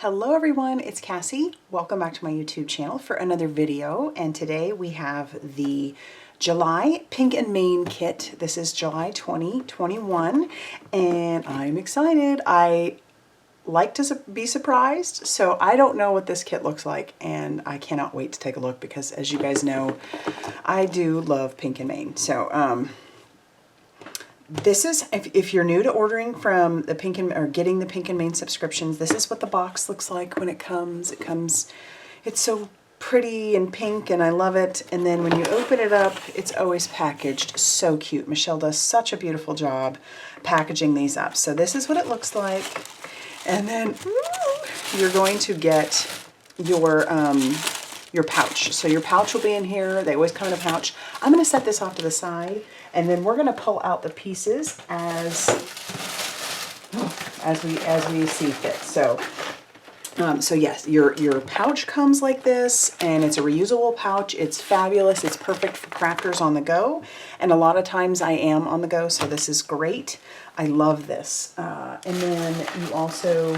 Hello everyone, it's Cassie. Welcome back to my YouTube channel for another video, and today we have the July Pink and Main kit. This is July 2021 and I'm excited. I like to be surprised, so I don't know what this kit looks like and I cannot wait to take a look because, as you guys know, I do love Pink and Main. So this is, if you're new to ordering from the Pink and, or getting the Pink and Main subscriptions, this is what the box looks like when it comes. It's so pretty and pink and I love it. And then when you open it up, it's always packaged so cute. Michelle does such a beautiful job packaging these up. So this is what it looks like. And then you're going to get your pouch. So your pouch will be in here. They always come in a pouch. I'm going to set this off to the side, and then we're going to pull out the pieces as we see fit. So yes, your pouch comes like this, and it's a reusable pouch. It's fabulous. It's perfect for crafters on the go, and a lot of times I am on the go, so this is great. I love this. And then you also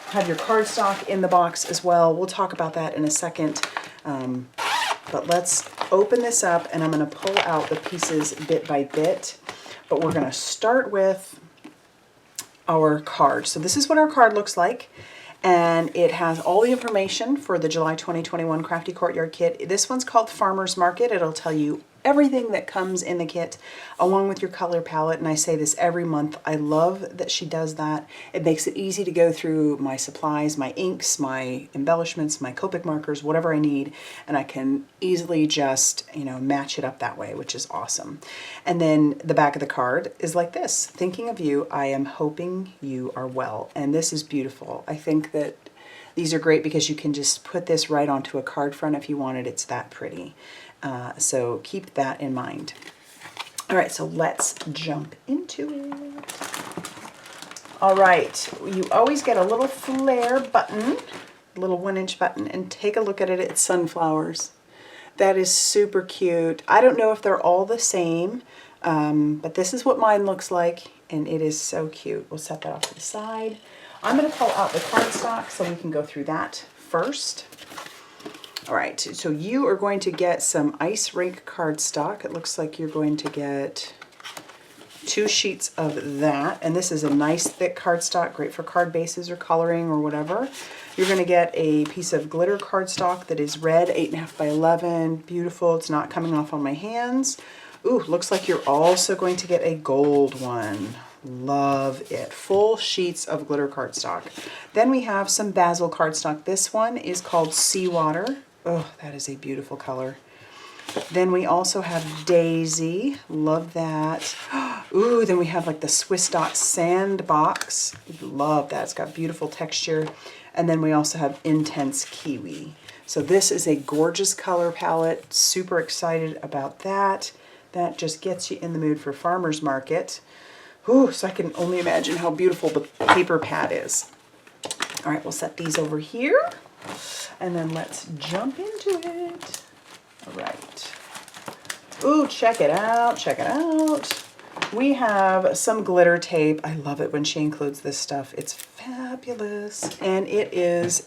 have your cardstock in the box as well. We'll talk about that in a second. But let's open this up and I'm going to pull out the pieces bit by bit. But we're going to start with our card. So this is what our card looks like. And it has all the information for the July 2021 Crafty Courtyard kit. This one's called Farmer's Market. It'll tell you everything that comes in the kit along with your color palette, and I say this every month. I love that she does that. It makes it easy to go through my supplies, my inks, my embellishments, my Copic markers, whatever I need, and I can easily just, match it up that way, which is awesome. And then the back of the card is like this: thinking of you, I am hoping you are well. And this is beautiful. I think that these are great because you can just put this right onto a card front if you wanted. It's that pretty. So keep that in mind. All right, so let's jump into it. All right, you always get a little flare button, a little 1-inch button, and take a look at it. It's sunflowers. That is super cute. I don't know if they're all the same, but this is what mine looks like, and it is so cute. We'll set that off to the side. I'm going to pull out the cardstock so we can go through that first. All right, so you are going to get some ice rink cardstock. It looks like you're going to get 2 sheets of that. And this is a nice thick cardstock, great for card bases or coloring or whatever. You're going to get a piece of glitter cardstock that is red, 8.5 by 11. Beautiful. It's not coming off on my hands. Ooh, looks like you're also going to get a gold one. Love it. Full sheets of glitter cardstock. Then we have some basil cardstock. This one is called Seawater. Oh, that is a beautiful color. Then we also have Daisy. Love that. Ooh, then we have like the Swiss Dot Sandbox. Love that. It's got beautiful texture. And then we also have Intense Kiwi. So this is a gorgeous color palette. Super excited about that. That just gets you in the mood for Farmer's Market. Ooh, so I can only imagine how beautiful the paper pad is. All right, we'll set these over here. And then let's jump into it. All right. Ooh, check it out. Check it out. We have some glitter tape. I love it when she includes this stuff. It's fabulous. And it is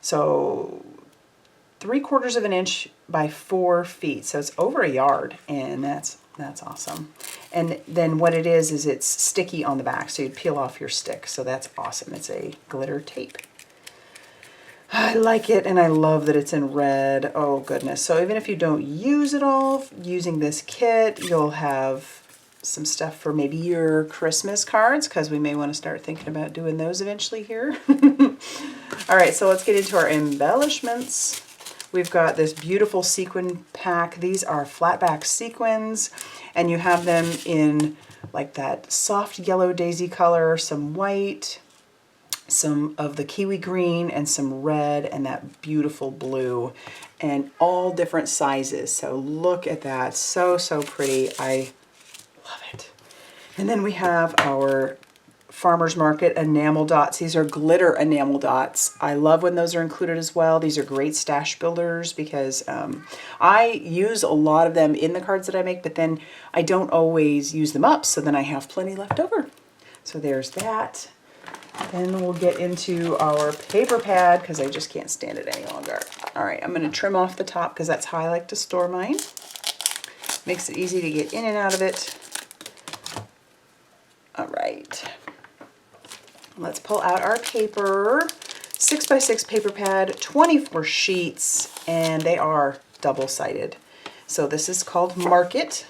so 3/4 of an inch by 4 feet. So it's over a yard, and that's awesome. And then what it is it's sticky on the back, so you'd peel off your stick. So that's awesome. It's a glitter tape. I like it, and I love that it's in red. Oh goodness. So even if you don't use it all, using this kit, you'll have some stuff for maybe your Christmas cards, because we may want to start thinking about doing those eventually here. All right, so let's get into our embellishments. We've got this beautiful sequin pack. These are flatback sequins, and you have them in like that soft yellow daisy color, some white, some of the kiwi green, and some red, and that beautiful blue, and all different sizes. So look at that. So, so pretty. I love it. And then we have our Farmer's Market Enamel Dots. These are glitter enamel dots. I love when those are included as well. These are great stash builders because I use a lot of them in the cards that I make, but then I don't always use them up, so then I have plenty left over. So there's that. Then we'll get into our paper pad because I just can't stand it any longer. All right, I'm going to trim off the top because that's how I like to store mine. Makes it easy to get in and out of it. All right. Let's pull out our paper. 6x6 paper pad, 24 sheets, and they are double-sided. So this is called Market.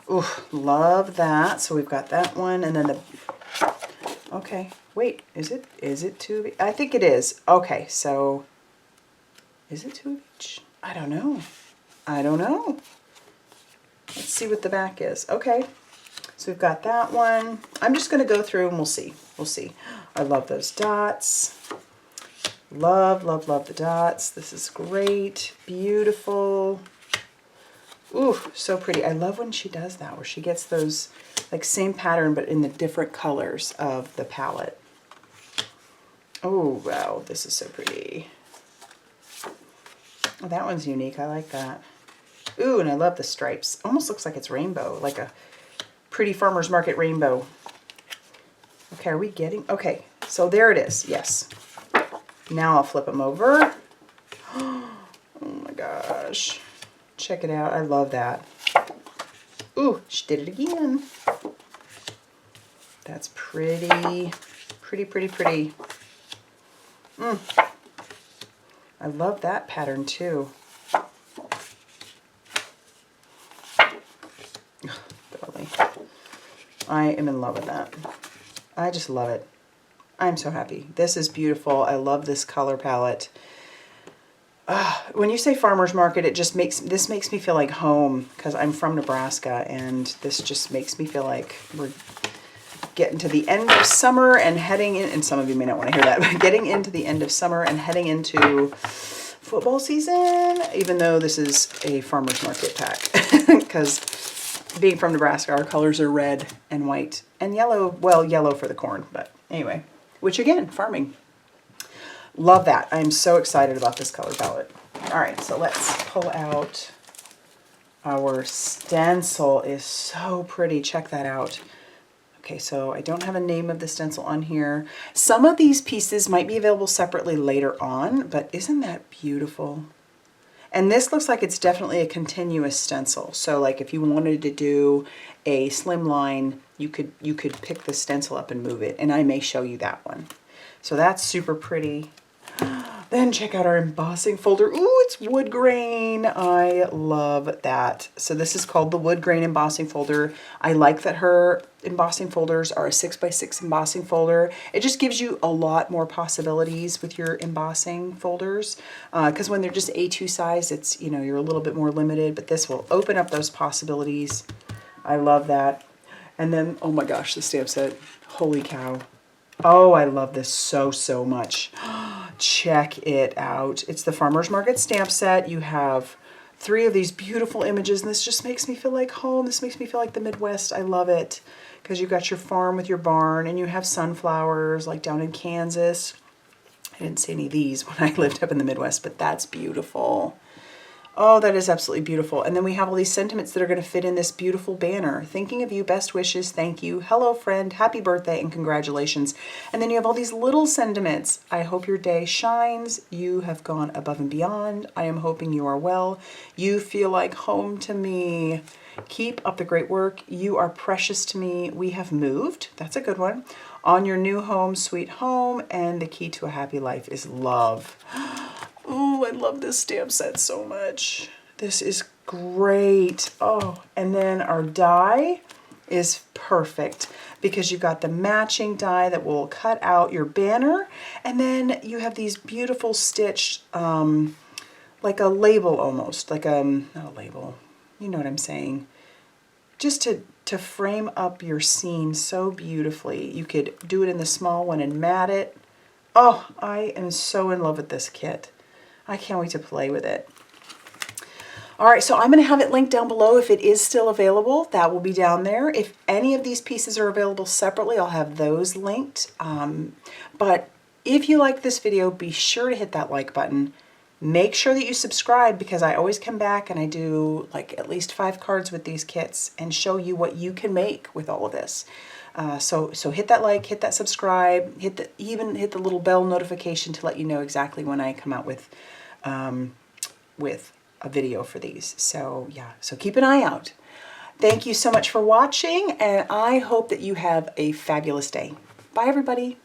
Ooh, love that. So we've got that one, and then the... Okay, wait, is it 2 of each? I think it is. Okay, so is it 2 of each? I don't know. I don't know. Let's see what the back is. Okay, so we've got that one. I'm just going to go through and we'll see. We'll see. I love those dots. Love, love, love the dots. This is great. Beautiful. Ooh, so pretty. I love when she does that, where she gets those, like, same pattern, but in the different colors of the palette. Oh, wow, this is so pretty. Oh, that one's unique. I like that. Ooh, and I love the stripes. Almost looks like it's rainbow, like a pretty farmer's market rainbow. Okay, are we getting... Okay, so there it is. Yes. Now I'll flip them over. Oh my gosh. Check it out. I love that. Ooh, she did it again. That's pretty. Pretty, pretty, pretty. I love that pattern too. Darling. I am in love with that. I just love it. I'm so happy. This is beautiful. I love this color palette. When you say farmer's market, it just makes me feel like home, because I'm from Nebraska, and this just makes me feel like we're getting to the end of summer and heading in, and some of you may not want to hear that, but getting into the end of summer and heading into football season, even though this is a farmer's market pack, because being from Nebraska, our colors are red and white and yellow. Well, yellow for the corn, but anyway, which again, farming. Love that. I'm so excited about this color palette. All right, so let's pull out our stencil. Is so pretty. Check that out. Okay, so I don't have a name of the stencil on here. Some of these pieces might be available separately later on, but isn't that beautiful? And this looks like it's definitely a continuous stencil. So like if you wanted to do a slim line, you could pick the stencil up and move it, and I may show you that one. So that's super pretty. Then check out our embossing folder. Ooh, it's wood grain. I love that. So this is called the wood grain embossing folder. I like that her embossing folders are a 6x6 embossing folder. It just gives you a lot more possibilities with your embossing folders, because when they're just A2 size, it's, you know, you're a little bit more limited, but this will open up those possibilities. I love that. And then, oh my gosh, the stamp set. Holy cow. Oh, I love this so, so much. Check it out. It's the Farmer's Market stamp set. You have 3 of these beautiful images, and this just makes me feel like home. This makes me feel like the Midwest. I love it, because you've got your farm with your barn, and you have sunflowers like down in Kansas. I didn't see any of these when I lived up in the Midwest, but that's beautiful. Oh, that is absolutely beautiful. And then we have all these sentiments that are going to fit in this beautiful banner. Thinking of you, best wishes, thank you, hello friend, happy birthday, and congratulations. And then you have all these little sentiments. I hope your day shines. You have gone above and beyond. I am hoping you are well. You feel like home to me. Keep up the great work. You are precious to me. We have moved. That's a good one. On your new home, sweet home. And the key to a happy life is love. Ooh, I love this stamp set so much. This is great. Oh, and then our die is perfect, because you've got the matching die that will cut out your banner, and then you have these beautiful stitched, like a label almost, like not a label, you know what I'm saying, just to frame up your scene so beautifully. You could do it in the small one and mat it. Oh, I am so in love with this kit. I can't wait to play with it. All right, so I'm going to have it linked down below. If it is still available, that will be down there. If any of these pieces are available separately, I'll have those linked. But if you like this video, be sure to hit that like button. Make sure that you subscribe, because I always come back and I do like at least 5 cards with these kits and show you what you can make with all of this. So hit that like, hit that subscribe, even hit the little bell notification to let you know exactly when I come out with a video for these. So yeah, so keep an eye out. Thank you so much for watching, and I hope that you have a fabulous day. Bye, everybody.